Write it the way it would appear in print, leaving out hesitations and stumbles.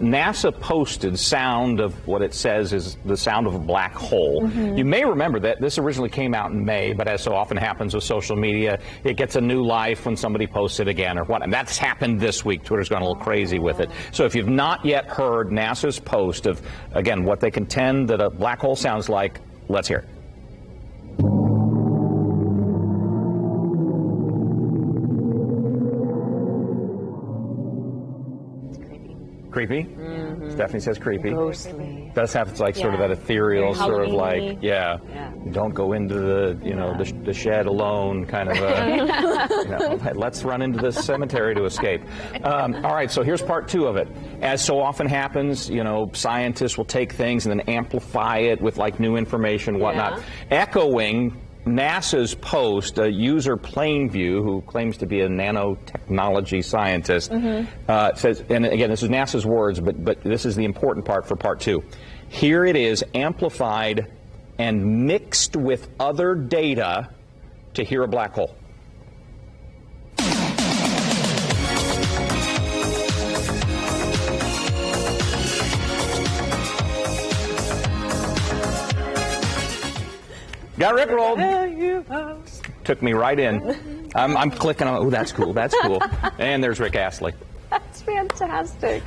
NASA posted sound of what it says is the sound of a black hole. You may remember that this originally came out in May, but as so often happens with social media, it gets a new life when somebody posts it again or what. And that's happened this week. Twitter's gone a little crazy with it. So if you've not yet heard NASA's post of, again, what they contend that a black hole sounds like, let's hear it. Creepy? Stephanie says creepy. Ghostly. Does have it's like sort of that ethereal, sort of like, yeah. don't go into the, the shed alone kind of a, let's run into the cemetery to escape. All right, so here's part two of it. As so often happens, scientists will take things and then amplify it with like new information, whatnot. Echoing NASA's post, a user Plainview, who claims to be a nanotechnology scientist, says, and again, this is NASA's words, but this is the important part for part two. Here it is, amplified and mixed with other data to hear a black hole. Got rickrolled. Took me right in. I'm clicking on, oh, that's cool, that's cool. And there's Rick Astley. That's fantastic.